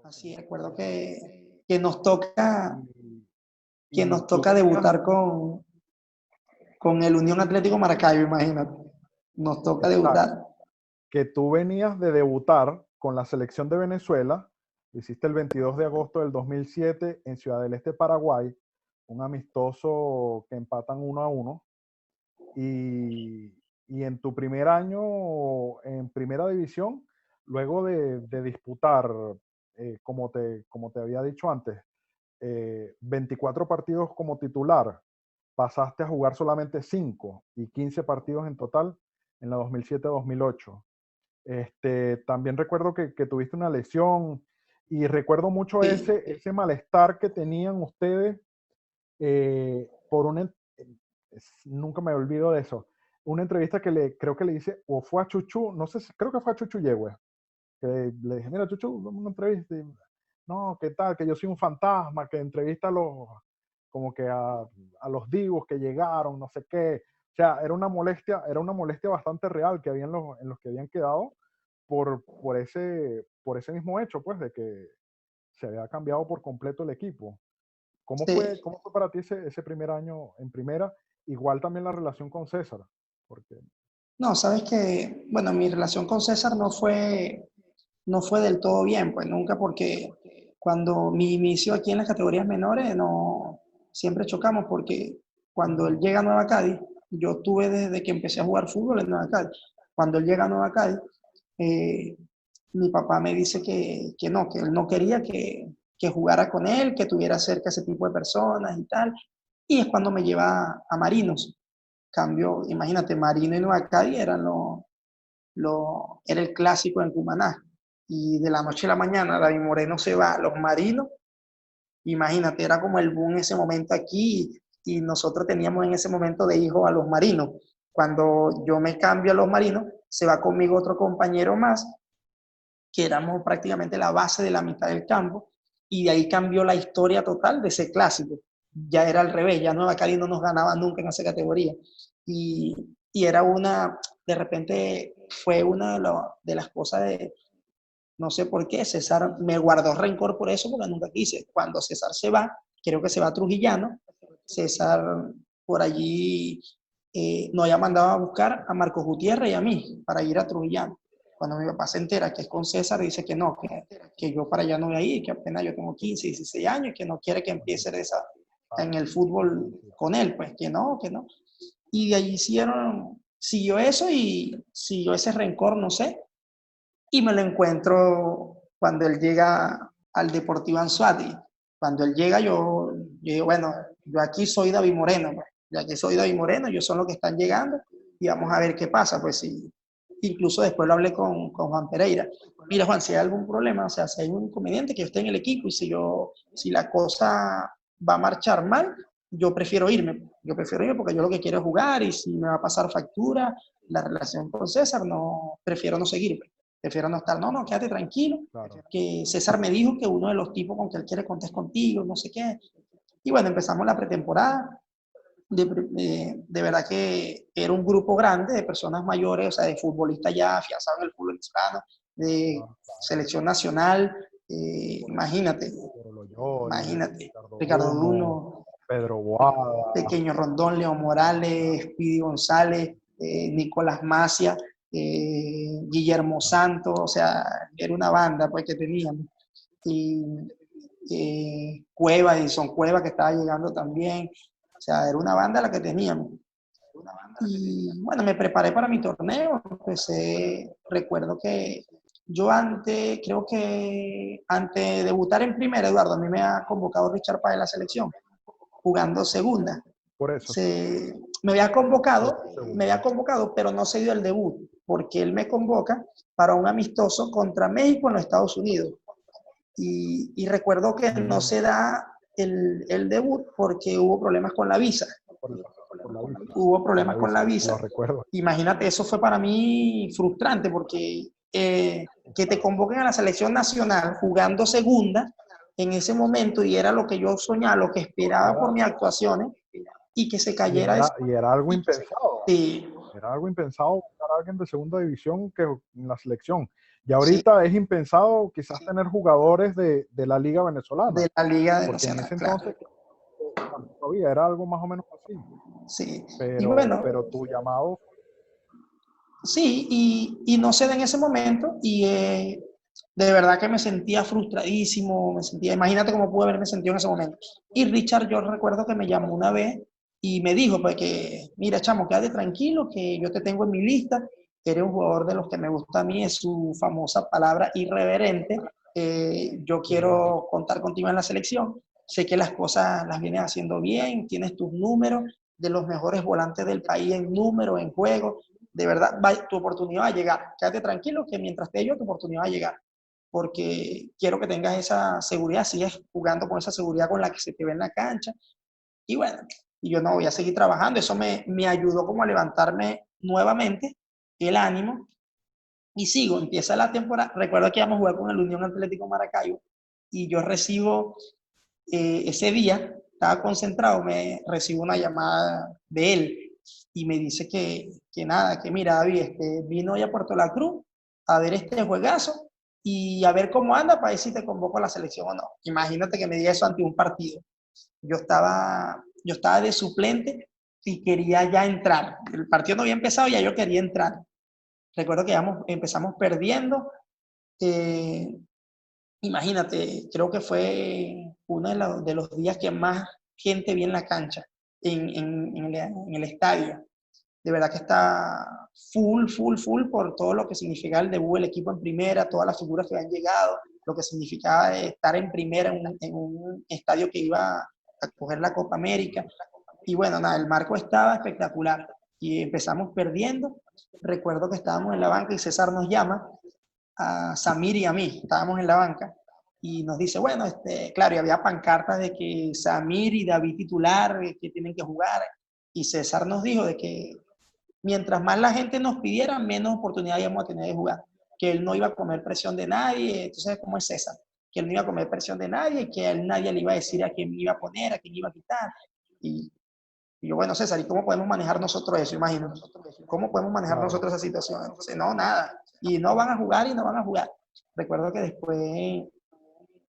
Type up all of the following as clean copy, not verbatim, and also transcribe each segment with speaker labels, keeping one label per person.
Speaker 1: Así es, recuerdo que nos toca,
Speaker 2: Y,
Speaker 1: que
Speaker 2: y
Speaker 1: nos
Speaker 2: tú
Speaker 1: toca
Speaker 2: venías,
Speaker 1: debutar con el Unión Atlético Maracaibo, imagínate. Nos toca
Speaker 2: exacto,
Speaker 1: debutar.
Speaker 2: que tú venías de debutar con la selección de Venezuela, lo hiciste el 22 de agosto del 2007 en Ciudad del Este, Paraguay, un amistoso que empatan 1-1, y, y en tu primer año en primera división, luego de disputar, como te había dicho antes, 24 partidos como titular, pasaste a jugar solamente 5 y 15 partidos en total en la 2007-2008. También recuerdo que tuviste una lesión y recuerdo mucho
Speaker 1: Sí,
Speaker 2: ese malestar que tenían ustedes por una, nunca me olvido de eso, una entrevista creo que le hice, o fue a Chuchu, no sé, creo que fue a Chuchu Yegüe, que le dije, mira Chuchu, dame una entrevista, y, no, ¿qué tal? Que yo soy un fantasma, que entrevista a los, como que a los divos que llegaron, no sé qué. O sea, era una molestia bastante real que había en los que habían quedado por ese mismo hecho, pues, de que se había cambiado por completo el equipo.
Speaker 1: sí.
Speaker 2: Cómo fue para ti ese primer año en primera? Igual también la relación con César, porque
Speaker 1: No, sabes que, bueno, mi relación con César no fue del todo bien, pues nunca porque cuando mi inicio aquí en las categorías menores, no, siempre chocamos porque cuando él llega a Nueva Cádiz, yo tuve desde que empecé a jugar fútbol en Nueva Cádiz. Cuando él llega a Nueva Cádiz, eh, mi papá me dice que no, que él no quería que jugara con él, que tuviera cerca ese tipo de personas y tal. Y es cuando me lleva a Marinos. Cambio, imagínate, Marino y Nueva Cádiz era el clásico en Cumaná. Y de la noche a la mañana David Moreno se va a los Marinos. Imagínate, era como el boom en ese momento aquí y nosotros teníamos en ese momento de hijo a los Marinos. Cuando yo me cambio a los Marinos, se va conmigo otro compañero más, que éramos prácticamente la base de la mitad del campo, y de ahí cambió la historia total de ese clásico. Ya era al revés, ya Nueva Cali no nos ganaba nunca en esa categoría. Y, y era de repente fue una de las cosas no sé por qué, César me guardó rencor por eso, porque nunca quise. Cuando César se va, creo que se va a Trujillano, César por allí nos había mandado a buscar a Marcos Gutiérrez y a mí para ir a Trujillano. Cuando mi papá se entera que es con César, dice que no, que yo para allá no voy a ir, que apenas yo tengo 15, 16 años, que no quiere que empiece en el fútbol con él, pues que no, que no. Y de allí siguió eso y siguió ese rencor, no sé, y me lo encuentro cuando él llega al Deportivo Anzoátegui. Cuando él llega, yo digo, bueno, yo aquí soy David Moreno, pues. Yo aquí soy David Moreno, ellos son los que están llegando y vamos a ver qué pasa. Pues sí, incluso después lo hablé con Juan Pereira. Mira, Juan, si hay algún problema, o sea, si hay un inconveniente que yo esté en el equipo y si la cosa va a marchar mal, yo prefiero irme. Yo prefiero irme porque yo lo que quiero es jugar y si me va a pasar factura, la relación con César, no, prefiero no seguirme. Prefiero no estar, no, no, quédate tranquilo,
Speaker 2: claro.
Speaker 1: que César me dijo que uno de los tipos con que él quiere contar es contigo, no sé qué. Y bueno, empezamos la pretemporada. De verdad que era un grupo grande de personas mayores, o sea, de futbolistas ya afianzados en el fútbol venezolano, de
Speaker 2: Ah,
Speaker 1: selección nacional,
Speaker 2: Pedro Loyola,
Speaker 1: imagínate,
Speaker 2: Ricardo
Speaker 1: Ricardo
Speaker 2: Duno,
Speaker 1: Duno,
Speaker 2: Pedro Boada,
Speaker 1: Pequeño Rondón, León Morales, Pidi González, Nicolás Macia, Guillermo Santos, o sea, era una banda pues que teníamos. Y Cueva, Edison Cueva que estaba llegando también, o sea, era una banda la que teníamos. Y bueno, me preparé para mi torneo, recuerdo que yo creo que antes de debutar en primera, Eduardo, a mí me ha convocado Richard Páez de la selección, jugando segunda.
Speaker 2: por eso,
Speaker 1: Se, me había convocado,
Speaker 2: jugando
Speaker 1: me
Speaker 2: segunda.
Speaker 1: había convocado, pero no se dio el debut, porque él me convoca para un amistoso contra México en los Estados Unidos. Y recuerdo que no
Speaker 2: Mm,
Speaker 1: se da el debut porque hubo problemas con la visa.
Speaker 2: por, por la visa,
Speaker 1: Hubo
Speaker 2: por la
Speaker 1: problemas con la
Speaker 2: visa, lo
Speaker 1: visa.
Speaker 2: recuerdo.
Speaker 1: Imagínate, eso fue para mí frustrante porque que te convoquen a la selección nacional jugando segunda en ese momento y era lo que yo soñaba, lo que esperaba por
Speaker 2: Era,
Speaker 1: mis actuaciones y que se cayera eso.
Speaker 2: y era algo impensado.
Speaker 1: Sí,
Speaker 2: Era algo impensado buscar a alguien de segunda división que en la selección. Y
Speaker 1: sí,
Speaker 2: ahorita es impensado quizás tener jugadores de la liga venezolana,
Speaker 1: de la Liga de
Speaker 2: porque en
Speaker 1: Nacional,
Speaker 2: ese
Speaker 1: claro.
Speaker 2: entonces todavía era algo más o menos así.
Speaker 1: Sí, y
Speaker 2: Pero,
Speaker 1: bueno,
Speaker 2: pero tu llamado,
Speaker 1: sí, y no se da en ese momento y de verdad que me sentía frustradísimo, me sentía, imagínate cómo pude haberme sentido en ese momento. Y Richard, yo recuerdo que me llamó una vez y me dijo, pues que, mira, chamo, quédate tranquilo, que yo te tengo en mi lista, eres un jugador de los que me gusta a mí, es su famosa palabra irreverente, yo quiero contar contigo en la selección, sé que las cosas las vienes haciendo bien, tienes tus números, de los mejores volantes del país en número, en juego, de verdad, tu oportunidad va a llegar. Quédate tranquilo que mientras esté yo, tu oportunidad va a llegar. Porque quiero que tengas esa seguridad, sigas jugando con esa seguridad con la que se te ve en la cancha. Y bueno, y yo no voy a seguir trabajando. Eso me ayudó como a levantarme nuevamente el ánimo. Y sigo, empieza la temporada. Recuerdo que íbamos a jugar con el Unión Atlético Maracaibo y yo recibo ese día, estaba concentrado, me recibo una llamada de él y me dice que nada, que mira, David, vino hoy a Puerto La Cruz a ver este juegazo y a ver cómo anda para ver si te convoco a la selección o no. Imagínate que me diga eso ante un partido. Yo estaba de suplente y quería ya entrar. El partido no había empezado y ya yo quería entrar. Recuerdo que empezamos perdiendo. Eh, Imagínate, creo que fue uno de los días que más gente vi en la cancha, en el estadio. De verdad que está full, full, full por todo lo que significaba el debut del equipo en primera, todas las figuras que han llegado, lo que significaba estar en primera en un estadio que iba a coger la Copa América. Y bueno, nada, el marco estaba espectacular. Y empezamos perdiendo. Recuerdo que estábamos en la banca y César nos llama a Samir y a mí, estábamos en la banca, y nos dice, bueno, claro, y había pancartas de que Samir y David titular, que tienen que jugar, y César nos dijo de que mientras más la gente nos pidiera, menos oportunidad íbamos a tener de jugar, que él no iba a comer presión de nadie, entonces, ¿cómo es César? Que él no iba a comer presión de nadie, que a él nadie le iba a decir a quién iba a poner, a quién iba a quitar, y, y yo, bueno, César, ¿y cómo podemos manejar nosotros eso? Imagínate. ¿Cómo podemos manejar
Speaker 2: claro,
Speaker 1: nosotros esa situación? Entonces, no, nada. Y no van a jugar y no van a jugar. Recuerdo que después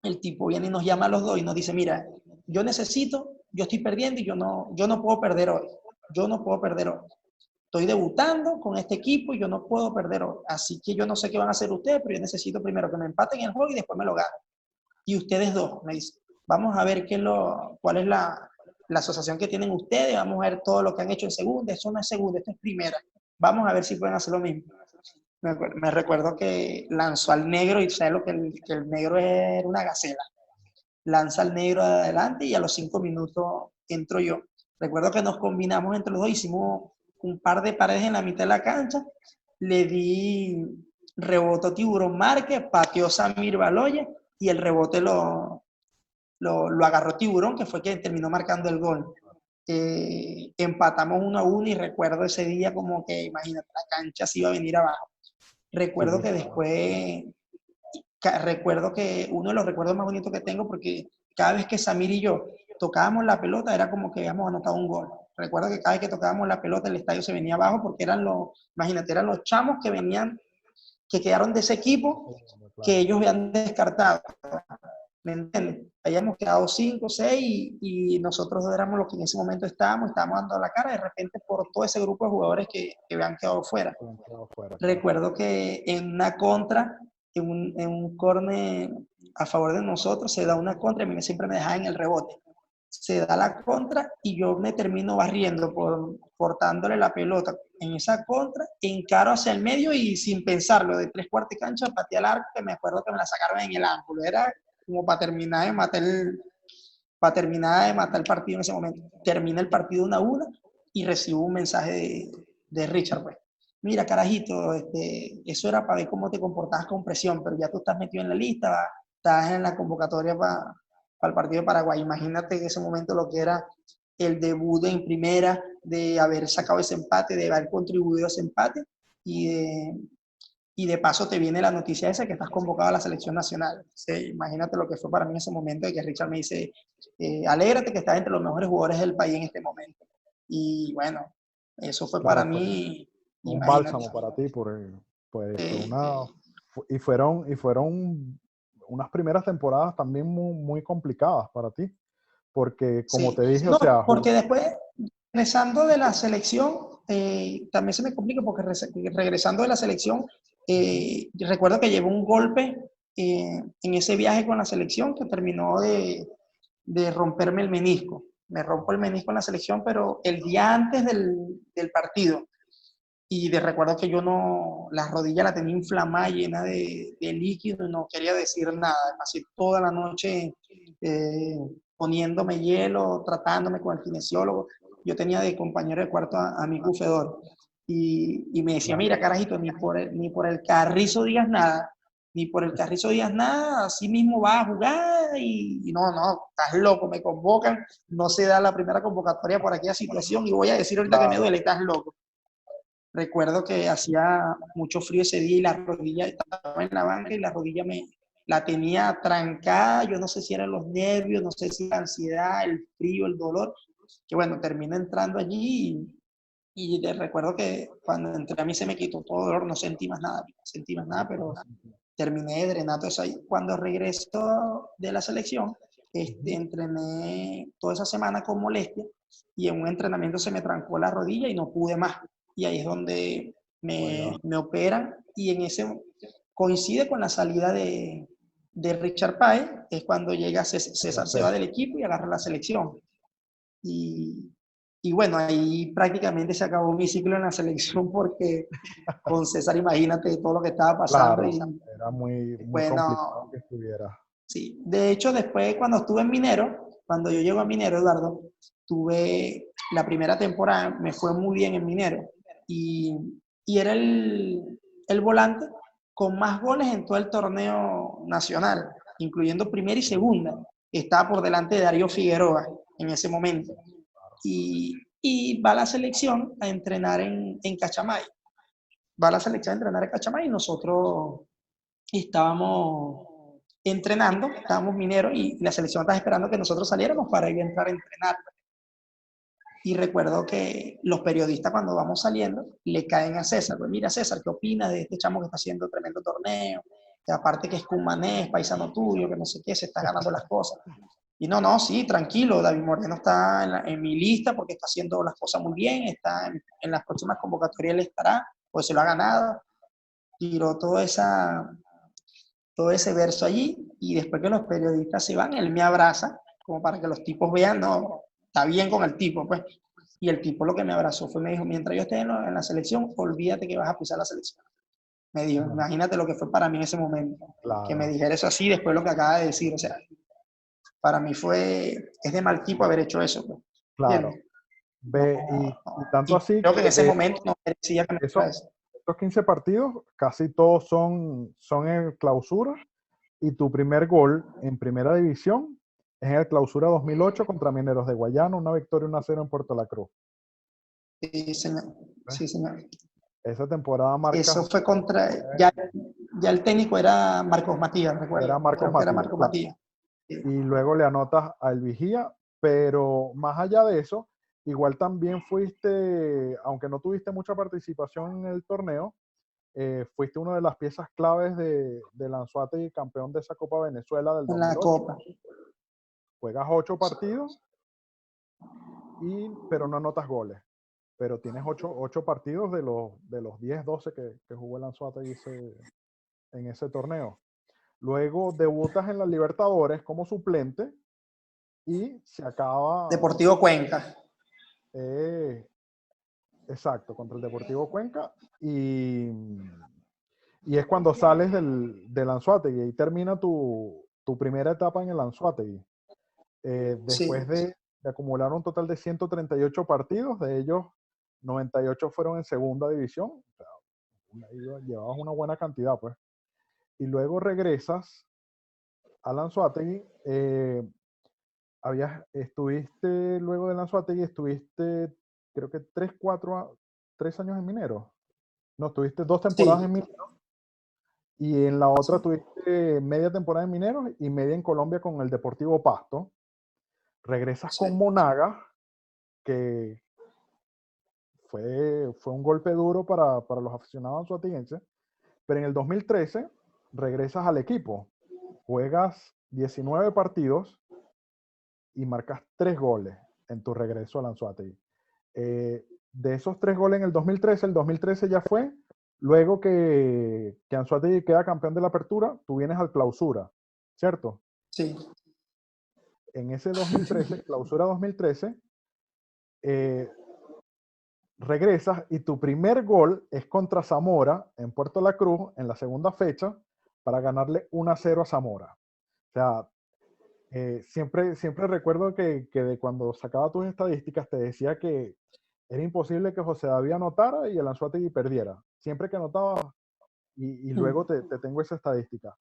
Speaker 1: el tipo viene y nos llama a los dos y nos dice, mira, yo estoy perdiendo y yo no puedo perder hoy. Yo no puedo perder hoy. Estoy debutando con este equipo y yo no puedo perder hoy. Así que yo no sé qué van a hacer ustedes, pero yo necesito primero que me empaten el juego y después me lo ganen. Y ustedes dos, me dicen, vamos a ver cuál es la asociación que tienen ustedes, vamos a ver todo lo que han hecho en segunda, eso no es segunda, esto es primera. Vamos a ver si pueden hacer lo mismo. Me recuerdo que lanzó al negro y sabes lo que el negro era una gacela. Lanza al negro adelante y a los 5 minutos entro yo. Recuerdo que nos combinamos entre los dos, hicimos un par de paredes en la mitad de la cancha, le di rebotó Tiburón Márquez, pateó Samir Baloya y el rebote lo agarró Tiburón, que fue quien terminó marcando el gol. Empatamos 1-1 y recuerdo ese día como que, imagínate, la cancha se iba a venir abajo. Recuerdo
Speaker 2: sí,
Speaker 1: que
Speaker 2: claro.
Speaker 1: después, recuerdo que uno de los recuerdos más bonitos que tengo, porque cada vez que Samir y yo tocábamos la pelota era como que habíamos anotado un gol. Recuerdo que cada vez que tocábamos la pelota el estadio se venía abajo porque imagínate, eran los chamos que venían, que quedaron de ese equipo que
Speaker 2: Claro.
Speaker 1: ellos habían descartado. ¿Me entiendes? Habíamos quedado 5, 6 y nosotros éramos los que en ese momento estábamos dando la cara de repente por todo ese grupo de jugadores que habían quedado fuera.
Speaker 2: Se han quedado fuera, claro.
Speaker 1: Recuerdo que en una contra, en un córner a favor de nosotros, se da una contra y a mí siempre me dejaba en el rebote. Se da la contra y yo me termino barriendo portándole la pelota en esa contra, encaro hacia el medio y sin pensarlo, de 3/4 cancha, pateé al arco, que me acuerdo que me la sacaron en el ángulo. Era como para terminar de matar el partido en ese momento. Termina el partido 1-1 y recibo un mensaje de Richard, pues. Mira, carajito, eso era para ver cómo te comportabas con presión, pero ya tú estás metido en la lista, estás en la convocatoria para el partido de Paraguay. Imagínate en ese momento lo que era el debut en primera, de haber sacado ese empate, de haber contribuido a ese empate y de paso te viene la noticia esa que estás convocado a la selección nacional. Sí, imagínate lo que fue para mí en ese momento de que Richard me dice, alégrate que estás entre los mejores jugadores del país en este momento. Y bueno, eso fue para
Speaker 2: Claro, fue
Speaker 1: mí,
Speaker 2: un
Speaker 1: imagínate.
Speaker 2: bálsamo para ti, pues fue
Speaker 1: Eh,
Speaker 2: una, y fueron unas primeras temporadas también muy, muy complicadas para ti, porque como
Speaker 1: Sí,
Speaker 2: te dije, o
Speaker 1: no,
Speaker 2: sea,
Speaker 1: porque después, regresando de la selección, también se me complica porque regresando de la selección, yo recuerdo que llevé un golpe en ese viaje con la selección que terminó de romperme el menisco. Me rompo el menisco en la selección, pero el día antes del partido. Y de recuerdo que yo no, la rodilla la tenía inflamada, llena de líquido, y no quería decir nada. Pasé toda la noche eh, poniéndome hielo, tratándome con el kinesiólogo. Yo tenía de compañero de cuarto a mi bufedor. Y me decía,
Speaker 2: claro,
Speaker 1: mira, carajito, ni por el carrizo digas nada, ni por el carrizo digas nada, así mismo vas a jugar y no, no, estás loco, me convocan, no se da la primera convocatoria por aquella situación y voy a decir ahorita que me
Speaker 2: claro,
Speaker 1: duele, estás loco. Recuerdo que hacía mucho frío ese día y la rodilla estaba en la banca y la rodilla me la tenía trancada. Yo no sé si eran los nervios, no sé si la ansiedad, el frío, el dolor. Que bueno, terminé entrando allí y recuerdo que cuando entré a mí se me quitó todo dolor, no sentí más nada, no sentí más nada, pero terminé de drenar todo eso ahí. Cuando regreso de la selección, entrené toda esa semana con molestia y en un entrenamiento se me trancó la rodilla y no pude más. Y ahí es donde
Speaker 2: oiga,
Speaker 1: me operan y en ese coincide con la salida de Richard Páez, es cuando llega César, se va
Speaker 2: César.
Speaker 1: del equipo y agarra la selección. Y, y bueno, ahí prácticamente se acabó mi ciclo en la selección porque con César, imagínate todo lo que estaba pasando y
Speaker 2: Claro, era muy, muy
Speaker 1: después
Speaker 2: complicado
Speaker 1: no,
Speaker 2: que estuviera.
Speaker 1: sí. De hecho, después cuando estuve en Minero, cuando yo llego a Minero, Eduardo, tuve la primera temporada, me fue muy bien en Minero y, y era el volante con más goles en todo el torneo nacional, incluyendo primera y segunda. Estaba por delante de Darío Figueroa en ese momento. Y va a la selección a entrenar en Cachamay. Va a la selección a entrenar en Cachamay y nosotros estábamos entrenando, estábamos mineros y la selección estaba esperando que nosotros saliéramos para ir a entrar a entrenar. Y recuerdo que los periodistas cuando vamos saliendo le caen a César, pues mira César, ¿qué opinas de este chamo que está haciendo tremendo torneo? Que aparte que es Cumanés, paisano tuyo, que no sé qué, se está ganando las cosas. Y no, no, sí, tranquilo, David Moreno está en mi lista porque está haciendo las cosas muy bien, está en las próximas convocatorias él estará, pues se lo ha ganado. Tiró todo ese verso allí y después que los periodistas se van, él me abraza como para que los tipos vean, no, está bien con el tipo, pues. Y el tipo lo que me abrazó fue, me dijo, mientras yo esté en la selección, olvídate que vas a pisar la selección. Me dijo, imagínate lo que fue para mí en ese momento, que me
Speaker 2: Claro,
Speaker 1: dijera eso así después lo que acaba de decir, o sea, para mí es de mal tipo haber hecho eso, pues.
Speaker 2: claro.
Speaker 1: ¿Entiendes? No,
Speaker 2: Ve, y
Speaker 1: no.
Speaker 2: tanto
Speaker 1: Y
Speaker 2: así
Speaker 1: creo que en
Speaker 2: que
Speaker 1: ese
Speaker 2: de
Speaker 1: momento no merecía que me
Speaker 2: esos,
Speaker 1: fuera eso.
Speaker 2: esos 15 partidos, casi todos son en clausura, y tu primer gol en primera división es en el clausura 2008 contra Mineros de Guayana, una victoria 1-0 en Puerto La Cruz.
Speaker 1: Sí, señor.
Speaker 2: ¿Ves?
Speaker 1: Sí, señor.
Speaker 2: Esa temporada
Speaker 1: Eso
Speaker 2: marcas,
Speaker 1: fue contra, ya el técnico era Marcos Matías, recuerdo,
Speaker 2: era Marcos
Speaker 1: creo que era
Speaker 2: Matías,
Speaker 1: Marcos
Speaker 2: claro.
Speaker 1: Matías. Sí,
Speaker 2: Y luego le anotas al Vigía, pero más allá de eso, igual también fuiste, aunque no tuviste mucha participación en el torneo, fuiste una de las piezas claves de Anzoátegui, campeón de esa Copa Venezuela del
Speaker 1: en la
Speaker 2: 2008.
Speaker 1: Copa.
Speaker 2: Juegas 8 partidos, pero no anotas goles. Pero tienes 8 partidos de los 10, 12 que jugó el Anzoátegui en ese torneo. Luego debutas en la Libertadores como suplente y se acaba.
Speaker 1: Deportivo Cuenca.
Speaker 2: eh, exacto, contra el Deportivo Cuenca. Y es cuando sales del Anzoátegui y termina tu primera etapa en el Anzoátegui. Después
Speaker 1: Sí,
Speaker 2: de acumular un total de 138 partidos, de ellos 98 fueron en segunda división. O sea, llevabas una buena cantidad, pues. Y luego regresas al Anzoátegui. Estuviste luego del Anzoátegui, estuviste creo que 3 años en Minero. No, tuviste 2 temporadas en
Speaker 1: sí,
Speaker 2: Minero y en la
Speaker 1: sí,
Speaker 2: otra tuviste media temporada en Mineros y media en Colombia con el Deportivo Pasto. Regresas
Speaker 1: sí,
Speaker 2: con Monaga, que fue un golpe duro para los aficionados anzoáteguenses, pero en el 2013 regresas al equipo, juegas 19 partidos y marcas 3 goles en tu regreso al Anzoátegui. De esos 3 goles en el 2013 ya fue luego que Anzoátegui queda campeón de la Apertura, tú vienes al Clausura, ¿cierto?
Speaker 1: Sí.
Speaker 2: En ese 2013, Clausura 2013, regresas y tu primer gol es contra Zamora en Puerto La Cruz en la segunda fecha para ganarle 1-0 a Zamora. O sea, siempre recuerdo que de cuando sacaba tus estadísticas te decía que era imposible que José David anotara y el Anzoátegui perdiera. Siempre que anotaba, y luego te tengo esa estadística.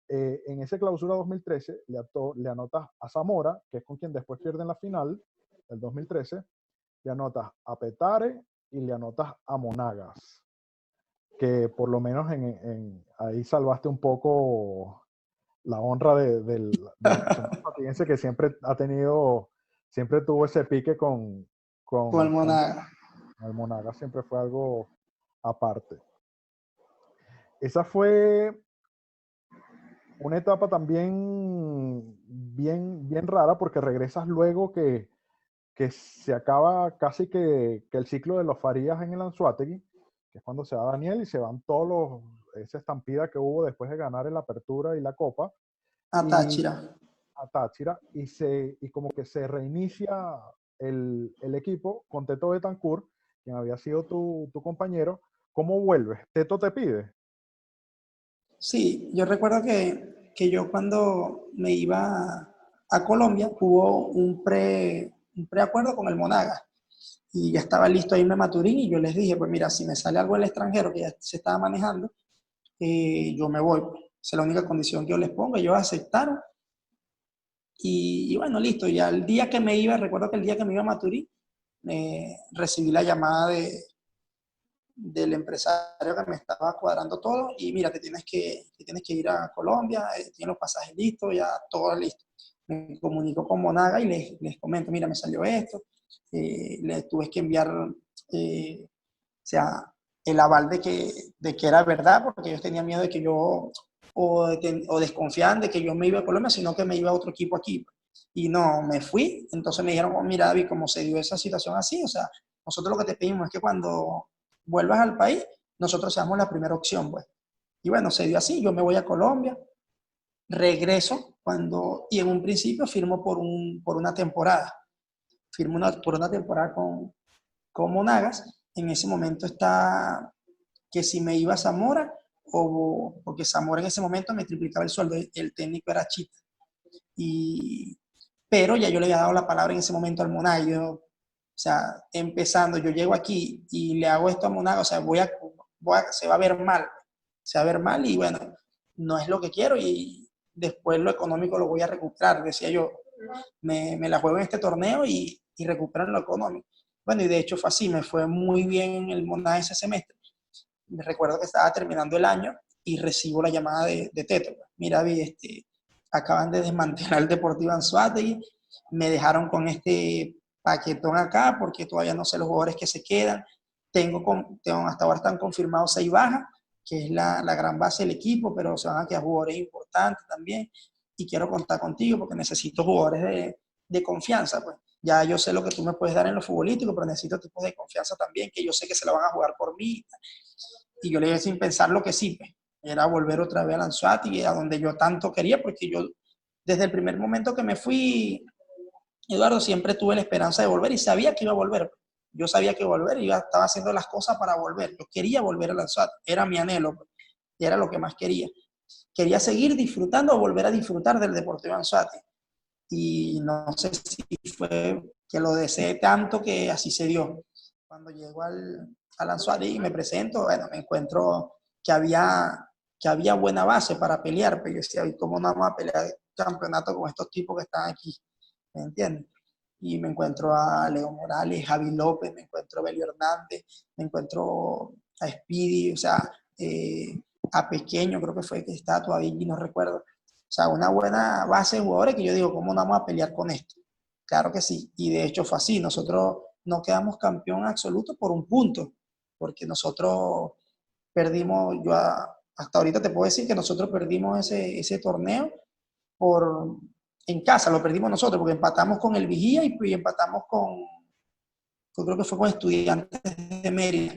Speaker 2: En ese Clausura 2013 le anotas a Zamora, que es con quien después pierden la final, el 2013, le anotas a Petare y le anotas a Monagas, que por lo menos ahí salvaste un poco la honra del anzoáteguense, que siempre tuvo ese pique
Speaker 1: Con el
Speaker 2: con
Speaker 1: Monaga.
Speaker 2: el Monagas, siempre fue algo aparte. Esa fue una etapa también bien rara, porque regresas luego que se acaba casi que el ciclo de los Farías en el Anzoátegui, que es cuando se va Daniel y se van esa estampida que hubo después de ganar en la Apertura y la Copa,
Speaker 1: A
Speaker 2: y
Speaker 1: Táchira.
Speaker 2: a Táchira, y como que se reinicia el equipo con Teto Betancourt, quien había sido tu compañero. ¿Cómo vuelves? ¿Teto te pide?
Speaker 1: Sí, yo recuerdo que yo cuando me iba a Colombia hubo un preacuerdo con el Monaga y ya estaba listo a irme a Maturín y yo les dije, pues mira, si me sale algo del extranjero que ya se estaba manejando, yo me voy. Pues. Esa es la única condición que yo les pongo. Ellos aceptaron y bueno, listo. Ya el día que me iba, recuerdo que el día que me iba a Maturín, recibí la llamada del empresario que me estaba cuadrando todo y mira, te tienes que ir a Colombia, tienes los pasajes listos, ya todo listo. Me comunico con Monaga y les comento, mira, me salió esto, les tuve que enviar, o sea, el aval de que era verdad, porque ellos tenían miedo de que yo, o desconfiaban de que yo me iba a Colombia, sino que me iba a otro equipo aquí. Y no, me fui, entonces me dijeron, oh, mira, David, como se dio esa situación así, o sea, nosotros lo que te pedimos es que cuando vuelvas al país, nosotros seamos la primera opción, pues. Y bueno, se dio así, yo me voy a Colombia, regreso y en un principio firmo por una temporada. Firmo por una temporada con Monagas. En ese momento está que si me iba a Zamora, porque Zamora en ese momento me triplicaba el sueldo, el técnico era Chita. Y, pero ya yo le había dado la palabra en ese momento al Monaga. O sea, empezando, yo llego aquí y le hago esto a Monaga, o sea, se va a ver mal. Se va a ver mal y bueno, no es lo que quiero y después lo económico lo voy a recuperar. Decía yo, me la juego en este torneo y recuperan lo económico. Bueno, y de hecho fue así, me fue muy bien en el Monaga ese semestre. Me recuerdo que estaba terminando el año y recibo la llamada de Teto. Mira, vi, acaban de desmantelar el Deportivo Anzoátegui, me dejaron con este paquetón acá porque todavía no sé los jugadores que se quedan. Hasta ahora están confirmados 6 bajas, que es la gran base del equipo, pero se van a quedar jugadores importantes también. Y quiero contar contigo porque necesito jugadores de confianza. Pues. Ya yo sé lo que tú me puedes dar en lo futbolístico, pero necesito tipos de confianza también, que yo sé que se la van a jugar por mí. Y yo le dije sin pensar lo que sí, pues, era volver otra vez a Anzoátegui, a donde yo tanto quería, porque yo desde el primer momento que me fui, Eduardo, siempre tuve la esperanza de volver y sabía que iba a volver. Yo sabía que iba a volver y yo estaba haciendo las cosas para volver. Yo quería volver a Anzoátegui, era mi anhelo, pues, y era lo que más quería. Quería seguir disfrutando o volver a disfrutar del Deportivo Anzoátegui. Y no sé si fue que lo deseé tanto que así se dio. Cuando llego al Anzoátegui y me presento, bueno, me encuentro que había buena base para pelear, pero yo decía, ¿y cómo no vamos a pelear el campeonato con estos tipos que están aquí? ¿Me entiendes? Y me encuentro a Leo Morales, Javi López, me encuentro a Belio Hernández, me encuentro a Speedy, o sea, a Pequeño, creo que fue que está todavía y no recuerdo. O sea, una buena base de jugadores que yo digo, ¿cómo no vamos a pelear con esto? Claro que sí, y de hecho fue así, nosotros no quedamos campeón absoluto por un punto, porque nosotros perdimos, hasta ahorita te puedo decir que nosotros perdimos ese torneo por, en casa, lo perdimos nosotros, porque empatamos con el Vigía y empatamos creo que fue con Estudiantes de Mérida.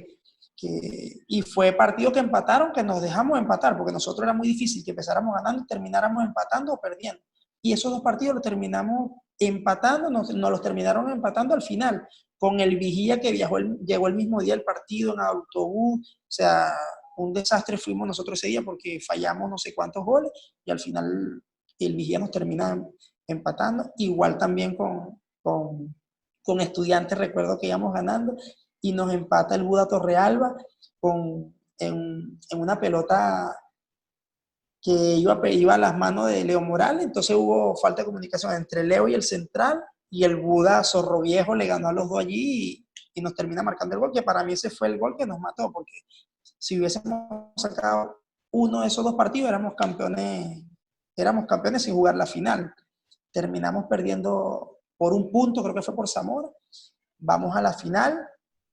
Speaker 1: Y fue partido que empataron, que nos dejamos empatar, porque nosotros era muy difícil que empezáramos ganando y termináramos empatando o perdiendo. Y esos dos partidos los terminamos empatando, nos los terminaron empatando al final, con el Vigía que llegó el mismo día el partido en autobús, o sea, un desastre fuimos nosotros ese día porque fallamos no sé cuántos goles y al final el Vigía nos termina empatando, igual también con Estudiantes, recuerdo que íbamos ganando y nos empata el Buda Torrealba en una pelota que iba a las manos de Leo Morales, entonces hubo falta de comunicación entre Leo y el central, y el Buda Zorro Viejo le ganó a los dos allí y nos termina marcando el gol, que para mí ese fue el gol que nos mató, porque si hubiésemos sacado uno de esos dos partidos, éramos campeones sin jugar la final. Terminamos perdiendo por un punto, creo que fue por Zamora. Vamos a la final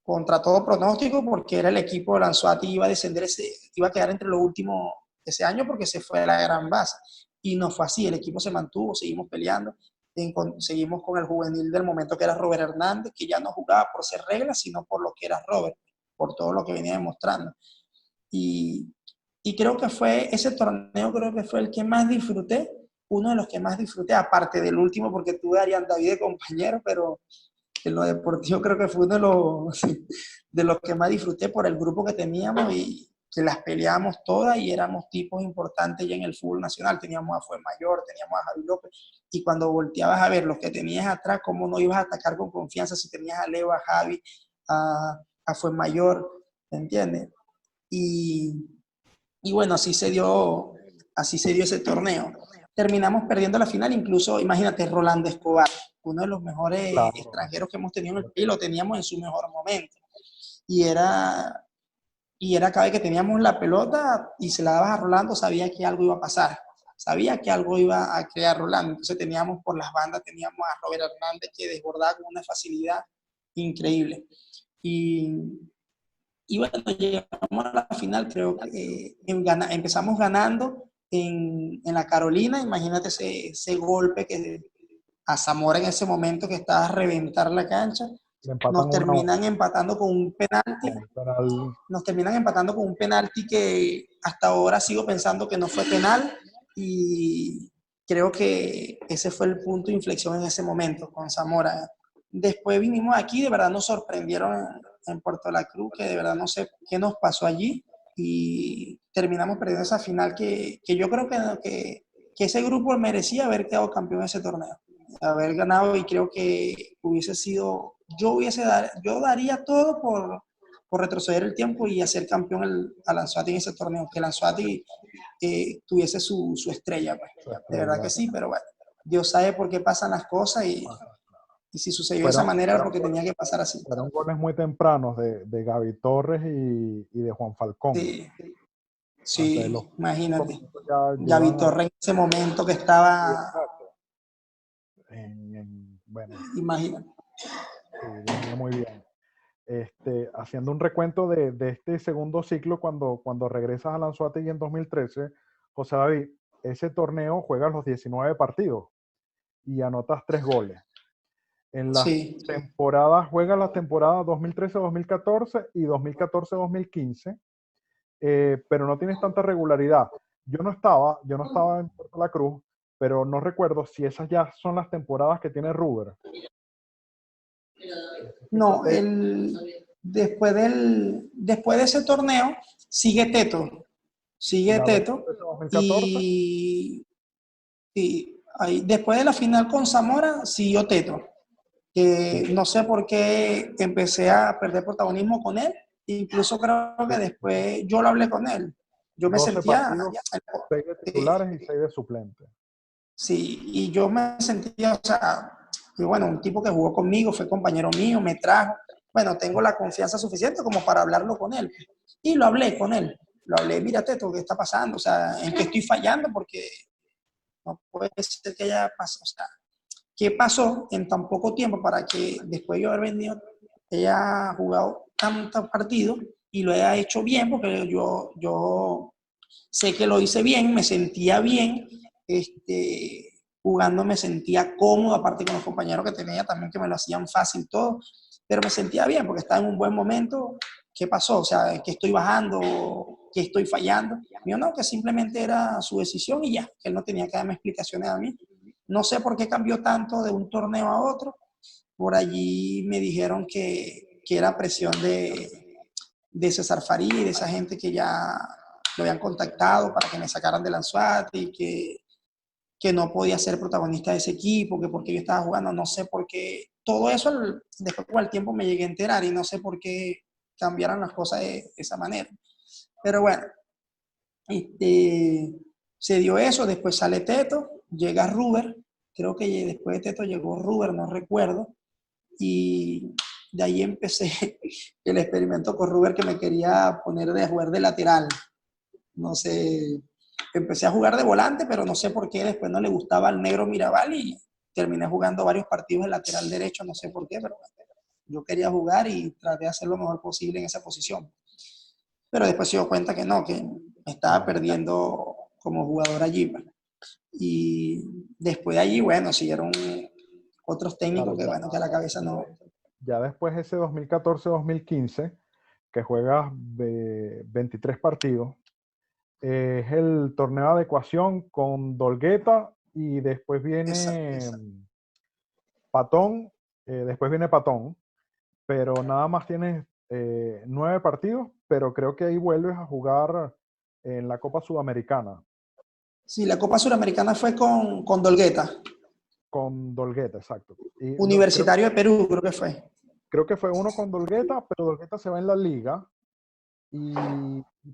Speaker 1: contra todo pronóstico, porque era el equipo de Lanzuati, iba a descender, iba a quedar entre los últimos ese año porque se fue a la gran base. Y no fue así, el equipo se mantuvo, seguimos peleando, seguimos con el juvenil del momento que era Robert Hernández, que ya no jugaba por ser reglas, sino por lo que era Robert, por todo lo que venía demostrando. Y, y creo que fue ese torneo, creo que fue el que más disfruté, uno de los que más disfruté, aparte del último, porque tuve a Arián David de compañero, pero en lo deportivo creo que fue uno de los que más disfruté por el grupo que teníamos y que las peleábamos todas y éramos tipos importantes ya en el fútbol nacional. Teníamos a Fuenmayor, teníamos a Javi López, y cuando volteabas a ver los que tenías atrás, cómo no ibas a atacar con confianza si tenías a Leo, a Javi, a Fuenmayor, ¿me entiendes? Y, y bueno, así se dio ese torneo. Terminamos perdiendo la final, incluso, imagínate, Rolando Escobar, uno de los mejores
Speaker 2: Claro.
Speaker 1: extranjeros que hemos tenido en el país, lo teníamos en su mejor momento. Y era, y era cada vez que teníamos la pelota y se la dabas a Rolando, sabía que algo iba a pasar, sabía que algo iba a crear Rolando. Entonces teníamos por las bandas, teníamos a Robert Hernández que desbordaba con una facilidad increíble. Y, y bueno, llegamos a la final, creo que empezamos ganando en la Carolina, imagínate ese golpe que a Zamora en ese momento que estaba a reventar la cancha,
Speaker 2: Le empatan 1-1 con un penal.
Speaker 1: nos terminan empatando con un penalti que hasta ahora sigo pensando que no fue penal, y creo que ese fue el punto de inflexión en ese momento con Zamora. Después vinimos aquí, de verdad nos sorprendieron en Puerto La Cruz, que de verdad no sé qué nos pasó allí y terminamos perdiendo esa final que yo creo que ese grupo merecía haber quedado campeón en ese torneo, haber ganado, y creo que hubiese sido, yo daría todo por retroceder el tiempo y hacer campeón a Lanzuati en ese torneo, que Lanzuati tuviese su estrella, pues.
Speaker 2: Su
Speaker 1: De verdad
Speaker 2: estrella.
Speaker 1: que sí, pero bueno, Dios sabe por qué pasan las cosas y si sucedió de esa
Speaker 2: Fueron,
Speaker 1: manera era
Speaker 2: fueron,
Speaker 1: porque tenía que pasar así.
Speaker 2: fueron goles muy tempranos de Gaby Torres y de Juan Falcón.
Speaker 1: Sí,
Speaker 2: Antes de los
Speaker 1: sí, imagínate.
Speaker 2: minutos ya
Speaker 1: Gaby
Speaker 2: llevan a
Speaker 1: Torres en ese momento que estaba,
Speaker 2: bueno,
Speaker 1: imagínate.
Speaker 2: sí, venía muy bien. Haciendo un recuento de este segundo ciclo, cuando regresas a Lanzuategui en 2013, José David, ese torneo juegas los 19 partidos y anotas 3 goles. En las
Speaker 1: Sí,
Speaker 2: temporadas, juegas las temporadas 2013-2014 y 2014-2015, pero no tienes tanta regularidad. Yo no estaba en Puerto La Cruz, pero no recuerdo si esas ya son las temporadas que tiene Ruber.
Speaker 1: no,
Speaker 2: Necesito
Speaker 1: después de ese torneo sigue
Speaker 2: la
Speaker 1: Teto
Speaker 2: 2013-2014.
Speaker 1: y ahí, después de la final con Zamora siguió Teto, que
Speaker 2: Sí,
Speaker 1: no sé por qué empecé a perder protagonismo con él, incluso creo que
Speaker 2: sí.
Speaker 1: después yo lo hablé con él, yo me
Speaker 2: 12
Speaker 1: sentía,
Speaker 2: partidos, 6 de
Speaker 1: eh,
Speaker 2: titulares y 6 de suplentes.
Speaker 1: sí, y yo me sentía, o sea, que bueno, un tipo que jugó conmigo, fue compañero mío, me trajo, bueno, tengo la confianza suficiente como para hablarlo con él. Y lo hablé con él, lo hablé, mira Teto, ¿qué está pasando? O sea, ¿en qué estoy fallando? Porque no puede ser que haya pasado, o sea, ¿qué pasó en tan poco tiempo para que después de yo haber venido, haya jugado tantos partidos y lo haya hecho bien? Porque yo Sé que lo hice bien, me sentía bien, jugando me sentía cómodo, aparte con los compañeros que tenía también que me lo hacían fácil todo, pero me sentía bien porque estaba en un buen momento. ¿Qué pasó? O sea, ¿que estoy bajando? ¿Que estoy fallando? Yo no, que simplemente era su decisión y ya, que él no tenía que darme explicaciones a mí. No sé por qué cambió tanto de un torneo a otro. Por allí me dijeron que era presión de César Farí y de esa gente que ya lo habían contactado para que me sacaran del Anzuate y que no podía ser protagonista de ese equipo, que porque yo estaba jugando, no sé por qué. Todo eso después con el tiempo me llegué a enterar y no sé por qué cambiaron las cosas de esa manera. Pero bueno, este, se dio eso, después sale Teto, llega Ruber, creo que después de Teto llegó Ruber, no recuerdo, y de ahí empecé el experimento con Ruber que me quería poner de jugar de lateral. No sé, empecé a jugar de volante, pero no sé por qué después no le gustaba al negro Mirabal y terminé jugando varios partidos de lateral derecho, no sé por qué, pero yo quería jugar y traté de hacer lo mejor posible en esa posición. Pero después se dio cuenta que no, que me estaba perdiendo como jugador allí. Pues. Y después de allí, bueno, siguieron otros
Speaker 2: Claro,
Speaker 1: técnicos que, bueno, que a la cabeza no.
Speaker 2: ya después ese 2014-2015, que juegas 23 partidos, es el torneo de adecuación con Dolgueta y después viene
Speaker 1: Exacto.
Speaker 2: Patón, después viene Patón, pero nada más tienes 9 partidos, pero creo que ahí vuelves a jugar en la Copa Sudamericana
Speaker 1: Sí, la Copa Suramericana fue con Dolgueta,
Speaker 2: con Dolgueta, exacto. Y
Speaker 1: Universitario de Perú, creo que fue.
Speaker 2: creo que fue uno con Dolgueta, pero Dolgueta se va en la liga y